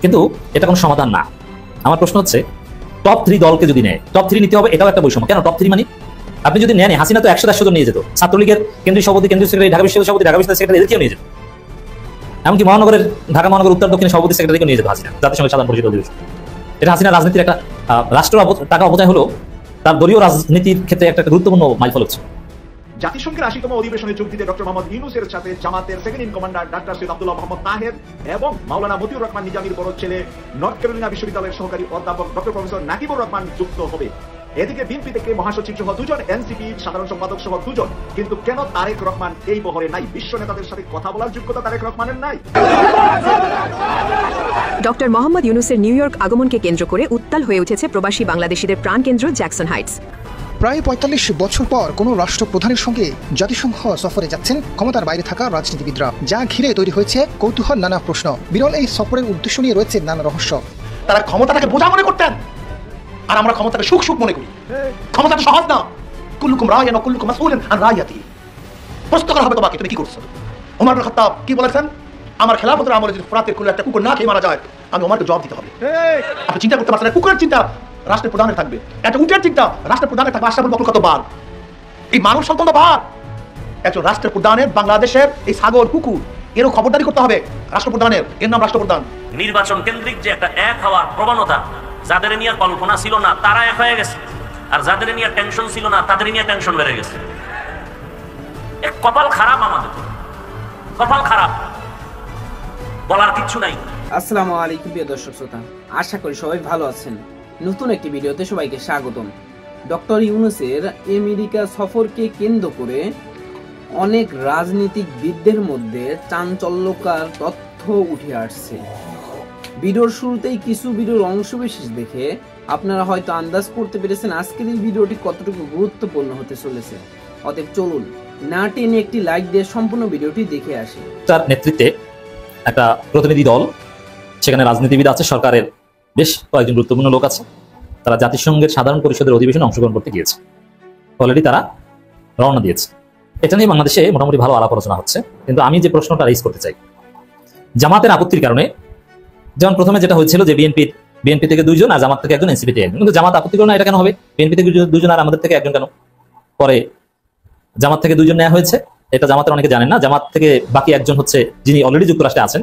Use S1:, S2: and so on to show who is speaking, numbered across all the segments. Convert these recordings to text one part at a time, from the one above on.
S1: কিন্তু এটা কোনো সমাধান না। আমার প্রশ্ন হচ্ছে, টপ 3 দলকে যদি নেয়, টপ 3 নিতে হবে, এটাও একটা বৈষম্য। কেন টপ 3 মানে? আপনি যদি নেন, হাসিনা তো 100-100 জন নিয়ে যেত, ছাত্রলীগের কেন্দ্রীয় সভাপতি, কেন্দ্রীয় সেক্রেটারি, ঢাকা বিশ্ববিদ্যালয় সভাপতি, ঢাকা বিশ্ববিদ্যালয় সেক্রেটারি, এদেরকেও নিয়ে যেত। এমনকি ঢাকা মহানগর উত্তর দক্ষিণ সভাপতি সেক্রেটারিকেও নিয়ে যেত হাসিনা, জাতিসংঘের সাধারণ পরিষদ অধিবেশন। এটা হাসিনা রাজনীতির একটা রাষ্ট্র টাকা অপচয় হলো, তার দলীয় রাজনীতির ক্ষেত্রে একটা গুরুত্বপূর্ণ মাইলফলক ছিল।
S2: জাতিসংঘের 80তম অধিবেশনে যোগ দিতে ডক্টর মোহাম্মদ ইউনূসের সাথে জামাতের second in commander doctor Syed Abdullah Mohammad Taher এবং মাওলানা মতিউর রহমান নিজামীর বড় ছেলে নর্থ ক্যারোলিনা বিশ্ববিদ্যালয়ের সহকারী অধ্যাপক ডক্টর প্রফেসর নাকিবুর রহমান যুক্ত হবে। এদিকে বিএনপি থেকে মহাসচিব সহ 2 জন, এনসিপি সাধারণ সম্পাদক সহ 2 জন। কিন্তু কেন তারেক রহমান এই বহরে নাই? বিশ্ব নেতাদের সাথে কথা বলার যোগ্যতা তারেক রহমানের নাই।
S3: ডক্টর মোহাম্মদ ইউনূসের নিউ ইয়র্ক আগমনকে কেন্দ্র করে উত্তাল হয়ে উঠেছে প্রবাসী বাংলাদেশিদের প্রাণকেন্দ্র জ্যাকসন হাইটস।
S4: প্রায় ৪৫ বছর পর কোনো রাষ্ট্রপ্রধানের সঙ্গে জাতিসংঘ সফরে যাচ্ছেন ক্ষমতার বাইরে থাকা রাজনীতিবিদরা, যা ঘিরে তৈরি হয়েছে কৌতূহল, নানা প্রশ্ন। বিরল এই সফরের উদ্দেশ্য নিয়ে রয়েছে নানা রহস্য।
S5: তারা ক্ষমতাটাকে বোঝা মনে করতেন, আর আমরা ক্ষমতাকে সুখ সুখ মনে করি। ক্ষমতাটা সহজ না। কুল্লুকুম রায়িন ওয়া কুল্লুকুম মাসউলুন আন রাইয়াতি। প্রশ্ন করা হবে তোমাকে, তুমি কি করছো? ওমর ইবনে খাত্তাব কি বলেছেন? আমার খেলাফতের আমলে যদি ফোরাতের কুলে একটা কুকুর না খেয়ে মারা যায়, আমি ওমরকে জবাব দিতে হবে। আপনি চিন্তা করতে পারছেন, কুকুরের চিন্তা রাষ্ট্রের প্রধানের থাকবে, একটা উটের চিন্তা রাষ্ট্রের প্রধানের থাকবে। আশরাফুল বকর কত বার, এই মানব সম্পন্ন বার। একজন রাষ্ট্রের প্রধানের বাংলাদেশের এই ছাগল কুকুর এরও খবরদারি করতে হবে রাষ্ট্রপ্রধানের। এর নাম রাষ্ট্রপ্রধান।
S6: নির্বাচন কেন্দ্রিক যে একটা এক হওয়ার প্রবণতা, যাদের নিয়ে কল্পনা ছিল না তারা এক হয়ে গেছে, আর যাদের নিয়ে টেনশন ছিল না তাদের নিয়ে টেনশন বেড়ে গেছে। কপাল খারাপ, আমাদের কপাল খারাপ, বলার কিচ্ছু নাই।
S7: আসসালামু আলাইকুম প্রিয় দর্শক শ্রোতা, আশা করি সবাই ভালো আছেন। নতুন একটি ভিডিওতে সবাইকে স্বাগতম। ডক্টর ইউনূসের আমেরিকা সফরকে কেন্দ্র করে অনেক রাজনীতিকবিদদের মধ্যে চাঞ্চল্যকর তথ্য উঠে আসছে। ভিডিওর শুরুতেই কিছু ভিডিওর অংশবিশেষ দেখে আপনারা হয়তো আন্দাজ করতে পেরেছেন আজকের এই ভিডিওটি কতটুকু গুরুত্বপূর্ণ হতে চলেছে। অতএব চলুন না টেনে একটি লাইক দিয়ে সম্পূর্ণ ভিডিওটি দেখে আসি।
S1: তার নেতৃত্বে একটা প্রতিনিধি দল, সেখানে রাজনীতিবিদ আছে, সরকারের বেশ কয়েকজন গুরুত্বপূর্ণ লোক আছে, তারা জাতিসংঘের সাধারণ পরিষদের অধিবেশনে অংশগ্রহণ করতে গিয়েছে। অলরেডি তারা রওনা দিয়েছে। এটা নিয়ে বাংলাদেশে মোটামুটি ভালো আলাপ আলোচনা হচ্ছে। কিন্তু আমি যে প্রশ্নটা রেজ করতে চাই, জামাতের আপত্তির কারণে, যেমন প্রথমে যেটা হয়েছিল যে বিএনপি থেকে 2 জন আর জামাত থেকে 1 জন, এনসিপি থেকে 1 জন। কিন্তু জামাত আপত্তি করে না, এটা কেন হবে? বিএনপি থেকে 2 জন আর আমাদের থেকে 1 জন কেন? পরে জামাত থেকে 2 জন নেওয়া হয়েছে, এটা জামাতের অনেকে জানেন না। জামাত থেকে বাকি 1 জন হচ্ছে যিনি অলরেডি যুক্তরাষ্ট্রে আছেন,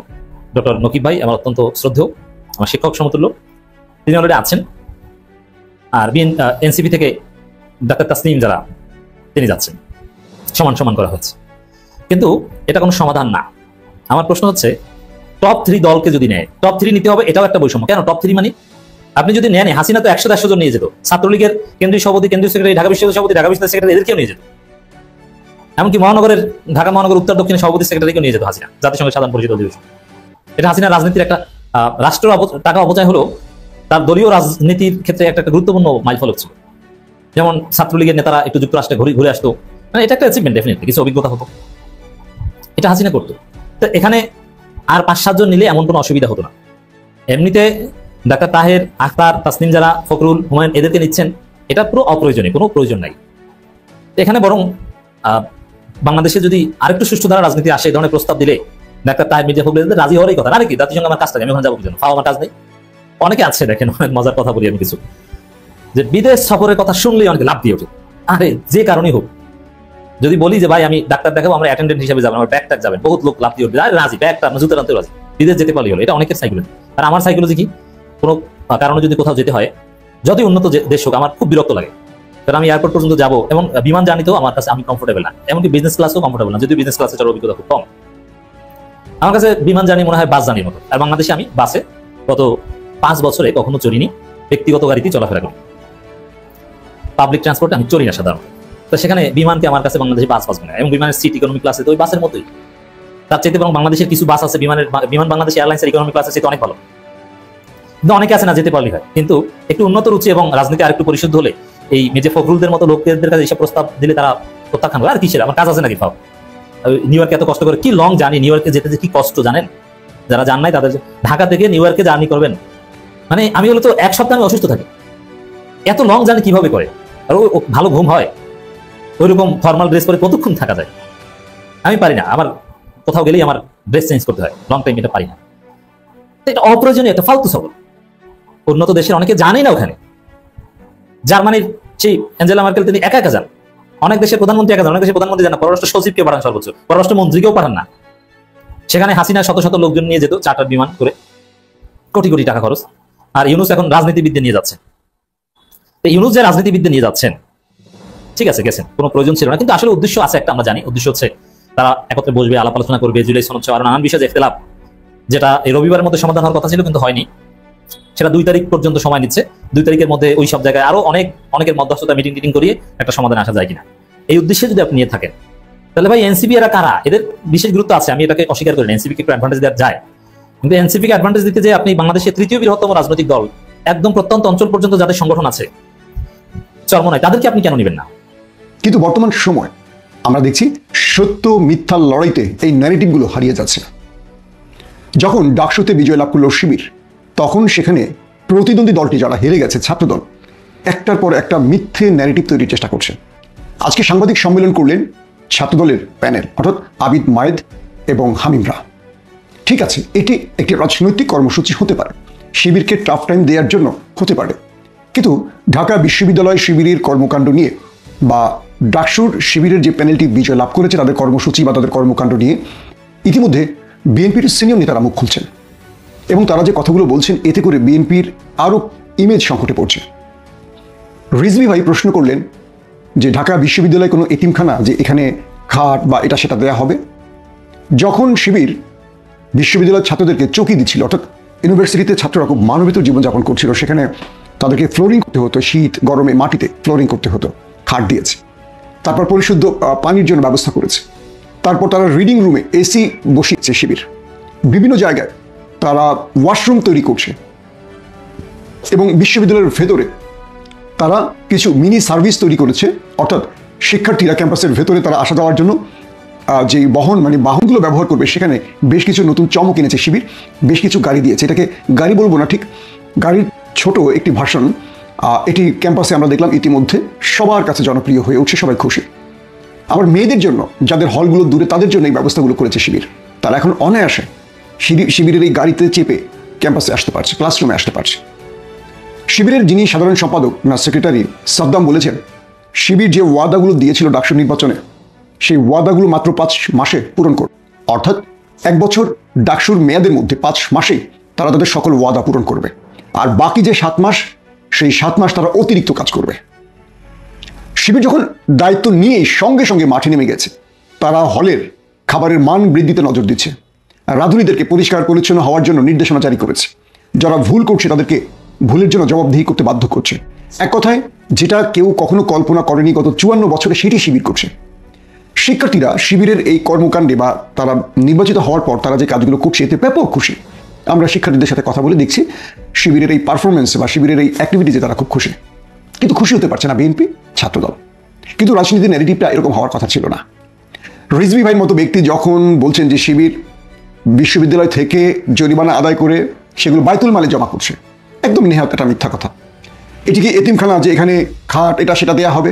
S1: ডক্টর নকিব ভাই, আমার অত্যন্ত শ্রদ্ধেয়, আমার শিক্ষক সমতুল্য, তিনি অলরেডি আছেন। আর এনসিপি থেকে ডাক্তার তাসনিম যারা, তিনি যাচ্ছেন, সমান সমান করা হয়েছে। কিন্তু এটা কোনো সমাধান না। আমার প্রশ্ন হচ্ছে, টপ 3 দলকে যদি নেয়, টপ 3 নিতে হবে, এটাও একটা বৈষম্য। কেন টপ 3 মানে? আপনি যদি নেন, হাসিনা তো 100-100 জন নিয়ে যেত, ছাত্রলীগের কেন্দ্রীয় সভাপতি, কেন্দ্রীয় সেক্রেটারি, ঢাকা বিশ্ববিদ্যালয় সভাপতি, ঢাকা বিশ্ববিদ্যালয় সেক্রেটারি, এদেরকেও নিয়ে যেত। এমনকি ঢাকা মহানগর উত্তর দক্ষিণ সভাপতি সেক্রেটারিকেও নিয়ে যেত হাসিনা, জাতিসংঘের সাধারণ পরিষদ অধিবেশন। এটা হাসিনা রাজনীতির একটা রাষ্ট্র টাকা অপচয় হলো, তার দলীয় রাজনীতির ক্ষেত্রে একটা গুরুত্বপূর্ণ মাইলফলক ছিল। যেমন ছাত্রলীগের নেতারা একটু যুক্তরাষ্ট্রে ঘুরে আসতো, মানে এটা একটা অ্যাচিভমেন্ট, ডেফিনেটলি কিছু অভিজ্ঞতা হতো, এটা হাসিনা করতো। তো এখানে আর 5-7 জন নিলে এমন কোনো অসুবিধা হতো না। এমনিতে ডাক্তার তাহের, আখতার, তাসনিম যারা, ফখরুল, হুমায়ুন, এদেরকে নিচ্ছেন, এটা পুরো অপ্রয়োজনীয়, কোনো প্রয়োজন নাই। এখানে বরং বাংলাদেশে যদি আরেকটু সুষ্ঠু ধারা রাজনীতি আসে, এই ধরনের প্রস্তাব দিলে ডাক্তার তাহের, মির্জা ফখরুল রাজি হওয়ারই কথা। আরে কি, জাতিসংঘ আমার কাজটা, আমি ওখানে যাবো কি জন্য? আমার কাজ নেই। অনেকে আছে, দেখেন অনেক মজার কথা বলি আমি কিছু, যে বিদেশ সফরের কথা শুনলেই অনেকে লাভ দিয়ে ওঠে। আরে যে কারণেই হোক, যদি বলি যে ভাই আমি ডাক্তার দেখাবো, আমরা অ্যাটেন্ডেন্ট হিসেবে যাবেন, আমার ব্যাগ ট্যাগ যাবেন, বহুত লোক লাভ দিয়ে উঠবে, আরে রাজি, ব্যাগটা জুতো আনতে রাজি, বিদেশ যেতে পারলে হলো। এটা অনেকের সাইকোলজি। আর আমার সাইকোলজি কি, কোনো কারণে যদি কোথাও যেতে হয়, যতই উন্নত দেশ হোক, আমার খুব বিরক্ত লাগে। কারণ আমি এয়ারপোর্ট পর্যন্ত যাবো, এবং বিমান জার্নিতেও আমার কাছে আমি কমফোর্টেবল না, এমনকি বিজনেস ক্লাসও কমফোর্টেবল না, যদি বিজনেস ক্লাসে চলার অভিজ্ঞতা খুব কম। আমার কাছে বিমান জার্নি মনে হয় বাস জার্নির মতো। আর বাংলাদেশে আমি বাসে গত 5 বছরে কখনো চড়িনি, ব্যক্তিগত গাড়িতেই চলাফেরা করি, পাবলিক ট্রান্সপোর্টে আমি চড়ি না সাধারণত। তো সেখানে বিমানকে আমার কাছে বাংলাদেশে বাস মনে হয়, এবং বিমানের সিট ইকোনমি ক্লাসে তো ওই বাসের মতোই। তার চাইতে বরং বাংলাদেশের কিছু বাস আছে, বিমান বাংলাদেশ এয়ারলাইন্সের ইকোনমি ক্লাসে সেটা অনেক ভালো। কিন্তু অনেকে আছে না, যেতে পারলে হয়। কিন্তু একটু উন্নত রুচি এবং রাজনীতি আরেকটু পরিশুদ্ধ হলে, এই মির্জা ফখরুলদের মতো লোকদের কাছে এইসব প্রস্তাব দিলে তারা প্রত্যাখ্যান করে। আর কিসের, আমার কাজ আছে নাকি? পাও নিউ ইয়র্কে এত কষ্ট করে, কি লং জার্নি, নিউ ইয়র্কে যেতে যে কি কষ্ট জানেন? যারা জান নাই তাদের, ঢাকা থেকে নিউ ইয়র্কে জার্নি করবেন, মানে আমি হলো তো 1 সপ্তাহ আমি অসুস্থ থাকি, এত লং জার্নি কিভাবে করে? আর ভালো ঘুম হয়? ওইরকম ফর্মাল ড্রেস পরে কতক্ষণ থাকা যায়? আমি পারি না। আমার কোথাও গেলেই আমার ড্রেস চেঞ্জ করতে হয় লং টাইম, এটা পারি না। তো এটা অপ্রয়োজনীয় একটা ফালতু সফর। উন্নত দেশের অনেকে জানেই না ওখানে। জার্মানির সেই অ্যাঞ্জেলা মার্কেল তিনি একা একা যান, অনেক দেশের প্রধানমন্ত্রী একা যান, অনেক দেশের প্রধানমন্ত্রী যান না, পররাষ্ট্র সচিবকে পাঠান, সর্বোচ্চ পররাষ্ট্র মন্ত্রীকেও পাঠান না। সেখানে হাসিনা শত শত লোকজন নিয়ে যেত চার্টার বিমান করে, কোটি কোটি টাকা খরচ। আর ইউনুস এখন রাজনীতিবিদদের নিয়ে যাচ্ছে। ইউনুস যে রাজনীতিবিদদের নিয়ে যাচ্ছেন, ঠিক আছে গেছেন, কোনো প্রয়োজন ছিল না, কিন্তু আসলে উদ্দেশ্য আছে একটা, আমরা জানি উদ্দেশ্য হচ্ছে তারা একত্রে বসবে, আলাপ আলোচনা করবে, জুলাই সনদ আরো নানান বিষয়ে ইখতিলাফ, যেটা এই রবিবারের মধ্যে সমাধান হওয়ার কথা ছিল কিন্তু হয়নি, সেটা 2 তারিখ পর্যন্ত সময় নিচ্ছে। 2 তারিখের মধ্যে ওই সব জায়গায় আরো অনেকের মধ্যস্থতা মিটিং করিয়ে একটা সমাধান আসা যায় কিনা, এই উদ্দেশ্যে যদি আপনি নিয়ে থাকেন, তাহলে ভাই এনসিপি এরা কারা, এদের বিশেষ গুরুত্ব আছে, আমি এটাকে অস্বীকার করি না, এনসিপি কে একটু অ্যাডভান্টেজ দেওয়া যায়, কিন্তু এনসিপি কে অ্যাডভান্টেজ দিতে যে আপনি বাংলাদেশের 3য় বৃহত্তম রাজনৈতিক দল, একদম প্রত্যন্ত অঞ্চল পর্যন্ত যাদের সংগঠন আছে চরমনায়, তাদেরকে আপনি কেন নেবেন না?
S8: কিন্তু বর্তমান সময় আমরা দেখছি সত্য মিথ্যার লড়াইতে এই ন্যারেটিভগুলো হারিয়ে যাচ্ছে। যখন ডাকসুতে বিজয় লাভ করল শিবির, তখন সেখানে প্রতিদ্বন্দ্বী দলটি যারা হেরে গেছে ছাত্রদল, একটার পর একটা মিথ্যে ন্যারেটিভ তৈরির চেষ্টা করছে। আজকে সাংবাদিক সম্মেলন করলেন ছাত্রদলের প্যানেল, অর্থাৎ আবিদ মায়েদ এবং হামিমরা। ঠিক আছে, এটি একটি রাজনৈতিক কর্মসূচি হতে পারে, শিবিরকে টাফ টাইম দেওয়ার জন্য হতে পারে, কিন্তু ঢাকা বিশ্ববিদ্যালয় শিবিরের কর্মকাণ্ড নিয়ে বা ডাকসুর শিবিরের যে প্যানেলটি বিজয় লাভ করেছে তাদের কর্মসূচি বা তাদের কর্মকাণ্ড নিয়ে ইতিমধ্যে বিএনপির সিনিয়র নেতারা মুখ খুলছেন এবং তারা যে কথাগুলো বলছেন এতে করে বিএনপির আরও ইমেজ সংকটে পড়ছে। রিজভী ভাই প্রশ্ন করলেন যে ঢাকা বিশ্ববিদ্যালয় কোনো এতিমখানা যে এখানে খাট বা এটা সেটা দেয়া হবে? যখন শিবির বিশ্ববিদ্যালয়ের ছাত্রদেরকে চকি দিচ্ছিল, অর্থাৎ ইউনিভার্সিটিতে ছাত্ররা খুব মানবেতর জীবনযাপন করছিল, সেখানে তাদেরকে ফ্লোরিং করতে হতো, শীত গরমে মাটিতে ফ্লোরিং করতে হতো, খাট দিয়েছে, তারপর পরিশুদ্ধ পানির জন্য ব্যবস্থা করেছে, তারপর তারা রিডিং রুমে এসি বসিয়েছে শিবির, বিভিন্ন জায়গায় তারা ওয়াশরুম তৈরি করছে এবং বিশ্ববিদ্যালয়ের ভেতরে তারা কিছু মিনি সার্ভিস তৈরি করেছে, অর্থাৎ শিক্ষার্থীরা ক্যাম্পাসের ভেতরে তারা আসা যাওয়ার জন্য যে বাহনগুলো ব্যবহার করবে সেখানে বেশ কিছু নতুন চমক এনেছে শিবির, বেশ কিছু গাড়ি দিয়েছে। এটাকে গাড়ি বলবো না, ঠিক গাড়ির ছোট একটি ভার্সন, এটি ক্যাম্পাসে আমরা দেখলাম ইতিমধ্যে সবার কাছে জনপ্রিয় হয়ে উঠছে, সবাই খুশি। আবার মেয়েদের জন্য যাদের হলগুলো দূরে তাদের জন্য এই ব্যবস্থাগুলো করেছে শিবির, তারা এখন অনায়াসে শিবিরের এই গাড়িতে চেপে ক্যাম্পাসে আসতে পারছে, ক্লাসরুমে আসতে পারছে। শিবিরের যিনি সাধারণ সম্পাদক না সেক্রেটারি সাদ্দাম বলেছেন, শিবির যে ওয়াদাগুলো দিয়েছিল ডাকসু নির্বাচনে সেই ওয়াদাগুলো মাত্র 5 মাসে পূরণ করবে, অর্থাৎ 1 বছর ডাকসুর মেয়াদের মধ্যে 5 মাসেই তারা তাদের সকল ওয়াদা পূরণ করবে, আর বাকি যে 7 মাস সেই 7 মাস তারা অতিরিক্ত কাজ করবে। শিবির যখন দায়িত্ব নিয়েই সঙ্গে সঙ্গে মাঠে নেমে গেছে, তারা হলের খাবারের মান বৃদ্ধিতে নজর দিচ্ছে, রাঁধুনিদেরকে পরিষ্কার পরিচ্ছন্ন হওয়ার জন্য নির্দেশনা জারি করেছে, যারা ভুল করছে তাদেরকে ভুলের জন্য জবাবদিহি করতে বাধ্য করছে। এক কথায় যেটা কেউ কখনো কল্পনা করেনি গত 54 বছরে, সেটি শিবির করছে। শিক্ষার্থীরা শিবিরের এই কর্মকাণ্ডে বা তারা নির্বাচিত হওয়ার পর তারা যে কাজগুলো করছে এতে ব্যাপক খুশি। আমরা শিক্ষার্থীদের সাথে কথা বলে দেখছি শিবিরের এই পারফরমেন্স বা শিবিরের এই অ্যাক্টিভিটিতে তারা খুব খুশি, কিন্তু খুশি হতে পারছে না বিএনপি, ছাত্রদল। কিন্তু রাজনীতির ন্যারেটিভটা এরকম হওয়ার কথা ছিল না। রিজভী ভাইয়ের মতো ব্যক্তি যখন বলছেন যে শিবির বিশ্ববিদ্যালয় থেকে জরিমানা আদায় করে সেগুলো বায়তুল মালে জমা করছে, একদম নেহাত একটা মিথ্যা কথা। এটিকে এতিমখানা যে এখানে খাট এটা সেটা দেয়া হবে?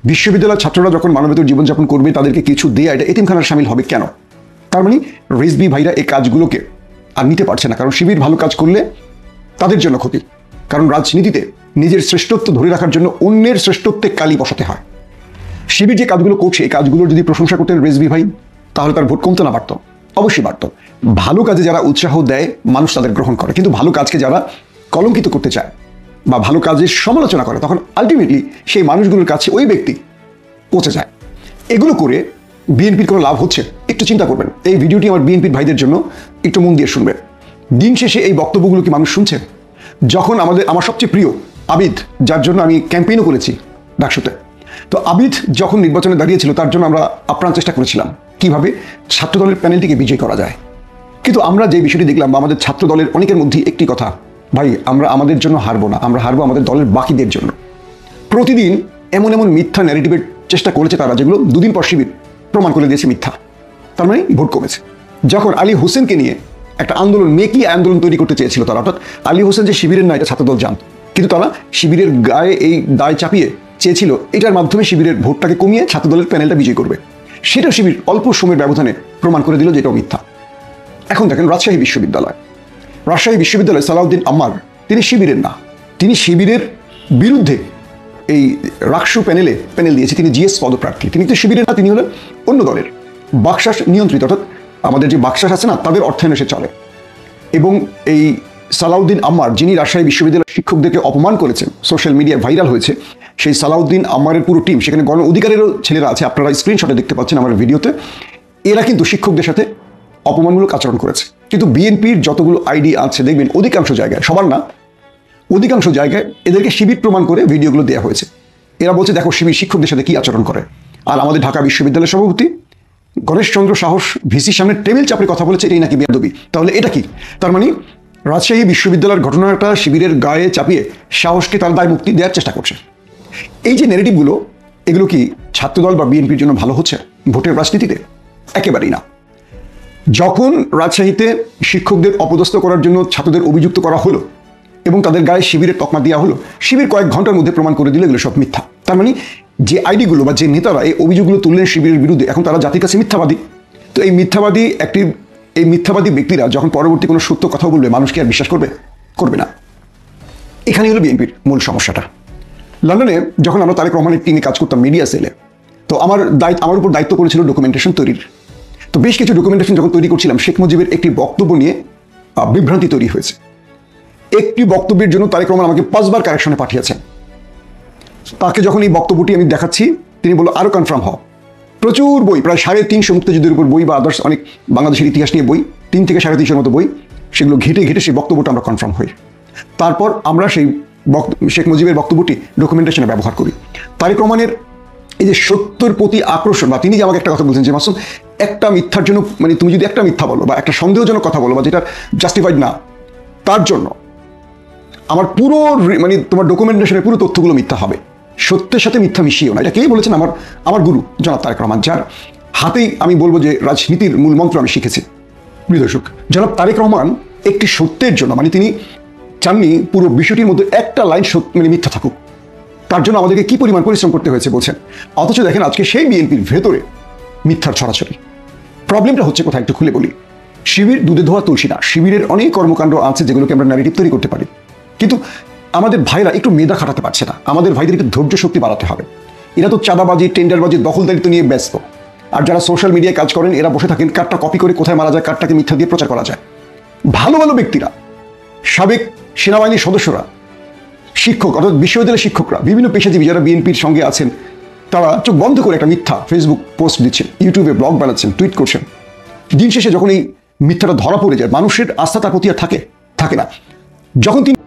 S8: বিশ্ববিদ্যালয়ের ছাত্ররা যখন মানবেতর জীবনযাপন করবে তাদেরকে কিছু দেয়া এটা এতিমখানার সামিল হবে কেন? তার মানে রিজভী ভাইরা এই কাজগুলোকে আর নিতে পারছে না, কারণ শিবির ভালো কাজ করলে তাদের জন্য ক্ষতি। কারণ রাজনীতিতে নিজের শ্রেষ্ঠত্ব ধরে রাখার জন্য অন্যের শ্রেষ্ঠত্বে কালি বসাতে হয়। শিবির যে কাজগুলো করছে এই কাজগুলোর যদি প্রশংসা করতেন রিজভী ভাই, তাহলে তার ভোট কমতে না পারত, অবশ্যই পারত। ভালো কাজে যারা উৎসাহ দেয় মানুষ তাদের গ্রহণ করে, কিন্তু ভালো কাজকে যারা কলঙ্কিত করতে চায় বা ভালো কাজের সমালোচনা করে তখন আলটিমেটলি সেই মানুষগুলোর কাছে ওই ব্যক্তি পৌঁছে যায়। এগুলো করে বিএনপির কোনো লাভ হচ্ছে? একটু চিন্তা করবেন। এই ভিডিওটি আমার বিএনপির ভাইদের জন্য একটু মন দিয়ে শুনবেন। দিন শেষে এই বক্তব্যগুলো কি মানুষ শুনছে? যখন আমার সবচেয়ে প্রিয় আবিদ, যার জন্য আমি ক্যাম্পেইনও করেছি ডাকসুতে, তো আবিদ যখন নির্বাচনে দাঁড়িয়েছিল তার জন্য আমরা আপ্রাণ চেষ্টা করেছিলাম কিভাবে ছাত্রদলের প্যানেলটিকে বিজয় করা যায়। কিন্তু আমরা যে বিষয়টি দেখলাম বা আমাদের ছাত্রদলের অনেকের মধ্যে একটি কথা, ভাই আমরা আমাদের জন্য হারবো না, আমরা হারবো আমাদের দলের বাকিদের জন্য। প্রতিদিন এমন এমন মিথ্যা ন্যারেটিভের চেষ্টা করেছে তারা, যেগুলো 2 দিন পর শিবির প্রমাণ করে দিয়েছে মিথ্যা। তার মানে ভোট কমেছে। যখন আলী হোসেনকে নিয়ে একটা আন্দোলন, মেকি আন্দোলন তৈরি করতে চেয়েছিল তারা, অর্থাৎ আলী হোসেন যে শিবিরের না এটা ছাত্রদল জানত, কিন্তু তারা শিবিরের গায়ে এই দায় চাপিয়ে চেয়েছিল এটার মাধ্যমে শিবিরের ভোটটাকে কমিয়ে ছাত্রদলের প্যানেলটা বিজয় করবে। সেটা শিবির অল্প সময়ের ব্যবধানে প্রমাণ করে দিল যে এটাও মিথ্যা। এখন দেখেন রাজশাহী বিশ্ববিদ্যালয়, রাজশাহী বিশ্ববিদ্যালয়ের সালাউদ্দিন আম্মার তিনি শিবিরের না, তিনি শিবিরের বিরুদ্ধে এই রাকসু প্যানেল দিয়েছে, তিনি জিএস পদপ্রার্থী, তিনি তো শিবিরের না, তিনি হলেন অন্য দলের বাকশাস নিয়ন্ত্রিত, অর্থাৎ আমাদের যে বাকশাস আছে না তাদের অর্থায়নে সে চলে। এবং এই সালাউদ্দিন আম্মার, যিনি রাজশাহী বিশ্ববিদ্যালয়ের শিক্ষকদেরকে অপমান করেছেন, সোশ্যাল মিডিয়ায় ভাইরাল হয়েছে, সেই সালাউদ্দিন আম্মারের পুরো টিম, সেখানে গণ অধিকারেরও ছেলেরা আছে, আপনারা স্ক্রিনশটে দেখতে পাচ্ছেন আমার ভিডিওতে, এরা কিন্তু শিক্ষকদের সাথে অপমানমূলক আচরণ করেছে। কিন্তু বিএনপির যতগুলো আইডি আছে দেখবেন অধিকাংশ জায়গায়, সবার না, অধিকাংশ জায়গায় এদেরকে শিবির প্রমাণ করে ভিডিওগুলো দেওয়া হয়েছে। এরা বলছে দেখো শিবির শিক্ষকদের সাথে কি আচরণ করে। আর আমাদের ঢাকা বিশ্ববিদ্যালয়ের সভাপতি গণেশচন্দ্র সাহস ভিসির সামনে টেবিল চাপড়ে কথা বলেছে, এটাই নাকি বেয়াদবি। তাহলে এটা কি? তার মানে রাজশাহী বিশ্ববিদ্যালয়ের ঘটনাটা শিবিরের গায়ে চাপিয়ে সাহসকে তার দায় মুক্তি দেওয়ার চেষ্টা করছে। এই যে নেগেটিভগুলো, এগুলো কি ছাত্রদল বা বিএনপির জন্য ভালো হচ্ছে ভোটের রাজনীতিতে? একেবারেই না। যখন রাজশাহীতে শিক্ষকদের অপদস্থ করার জন্য ছাত্রদের অভিযুক্ত করা হলো এবং তাদের গায়ে শিবিরের তকমা দেওয়া হলো, শিবির কয়েক ঘন্টার মধ্যে প্রমাণ করে দিল এগুলো সব মিথ্যা। তার মানে যে আইডিগুলো বা যে নেতারা এই অভিযোগগুলো তুললেন শিবিরের বিরুদ্ধে, এখন তারা জাতির কাছে মিথ্যাবাদী। তো এই মিথ্যাবাদী ব্যক্তিরা যখন পরবর্তী কোনো সত্য কথা বলবে, মানুষকে আর বিশ্বাস করবে না। এখানেই হলো বিএনপির মূল সমস্যাটা। লন্ডনে যখন আমরা তারেক রহমানের টিমে কাজ করতাম মিডিয়া সেলে, তো আমার উপর দায়িত্ব পড়েছিল ডকুমেন্টেশন তৈরির। তো বেশ কিছু ডকুমেন্টেশন যখন তৈরি করছিলাম, শেখ মুজিবের একটি বক্তব্য নিয়ে বিভ্রান্তি তৈরি হয়েছে। একটি বক্তব্যের জন্য তারেক রহমান আমাকে 5 বার কারেকশনে পাঠিয়েছেন। তাকে যখন এই বক্তব্যটি আমি দেখাচ্ছি, তিনি বলল আরও কনফার্ম হও। প্রচুর বই, প্রায় 350 মুক্তিযুদ্ধের উপর বই বা আদার্স অনেক বাংলাদেশের ইতিহাস নিয়ে বই, 3 থেকে 350 মতো বই, সেগুলো ঘেটে সেই বক্তব্যটা আমরা কনফার্ম হই। তারপর আমরা সেই শেখ মুজিবের বক্তব্যটি ডকুমেন্টেশনে ব্যবহার করি। তারেক রহমানের এই যে সত্যের প্রতি আকর্ষণ, বা তিনি যে আমাকে একটা কথা বলছেন যে মাসুম, একটা মিথ্যার জন্য, মানে তুমি যদি একটা মিথ্যা বলো বা একটা সন্দেহজনক কথা বলো বা যেটা জাস্টিফাইড না, তার জন্য আমার পুরো মানে তোমার ডকুমেন্টেশনের পুরো তথ্যগুলো মিথ্যা হবে। সত্যের সাথে মিথ্যা মিশিয়েও না। এটা কে বলেছেন? আমার গুরু জনাব তারেক রহমান, যার হাতেই আমি বলবো যে রাজনীতির মূল মন্ত্র আমি শিখেছি। প্রিয় দর্শক, জনাব তারেক রহমান একটি সত্যের জন্য, মানে তিনি চাননি পুরো বিষয়টির মধ্যে একটা লাইন মানে মিথ্যা থাকুক। তার জন্য আমাদেরকে কি পরিমাণ পরিশ্রম করতে হয়েছে বলছেন। অথচ দেখেন আজকে সেই বিএনপির ভেতরে মিথ্যার ছড়াছড়ি। প্রবলেমটা হচ্ছে কোথায় একটু খুলে বলি। শিবির দুধে ধোয়া তুলসী না। শিবিরের অনেক কর্মকাণ্ড আছে যেগুলোকে আমরা ন্যারেটিভ তৈরি করতে পারি, কিন্তু আমাদের ভাইরা একটু মেধা খাটাতে পারছে না। আমাদের ভাইদের একটু ধৈর্য শক্তি বাড়াতে হবে। এরা তো চাঁদাবাজি, টেন্ডারবাজি, দখলদারিত্ব নিয়ে ব্যস্ত। আর যারা সোশ্যাল মিডিয়ায় কাজ করেন, এরা বসে থাকেন কার্ডটা কপি করে কোথায় মারা যায়, কার্ডটাকে মিথ্যা দিয়ে প্রচার করা যায়। ভালো ভালো ব্যক্তিরা, সাবেক সেনাবাহিনীর সদস্যরা, শিক্ষক অর্থাৎ বিশ্ববিদ্যালয়ের শিক্ষকরা, বিভিন্ন পেশাজীবী যারা বিএনপির সঙ্গে আছেন, তারা চোখ বন্ধ করে একটা মিথ্যা ফেসবুক পোস্ট দিচ্ছেন, ইউটিউবে ব্লগ বানাচ্ছেন, টুইট করছেন। দিন শেষে যখন এই মিথ্যাটা ধরা পড়ে যায়, মানুষের আস্থা তার প্রতি আর থাকে না। যখন তিনি,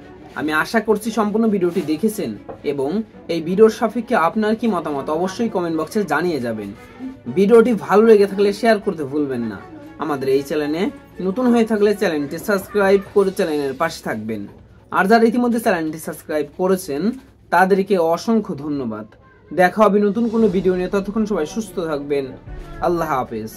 S7: আমি আশা করছি সম্পূর্ণ ভিডিওটি দেখেছেন এবং এই ভিডিওর সাপেক্ষে আপনার কি মতামত অবশ্যই কমেন্ট বক্সে জানিয়ে যাবেন। ভিডিওটি ভালো লেগে থাকলে শেয়ার করতে ভুলবেন না। আমাদের এই চ্যানেলে নতুন হয়ে থাকলে চ্যানেলটি সাবস্ক্রাইব করে চ্যানেলের পাশে থাকবেন। আর যারা ইতিমধ্যে চ্যানেলটি সাবস্ক্রাইব করেছেন তাদেরকে অসংখ্য ধন্যবাদ। দেখা হবে নতুন কোনো ভিডিও নিয়ে। ততক্ষণ সবাই সুস্থ থাকবেন। আল্লাহ হাফেজ।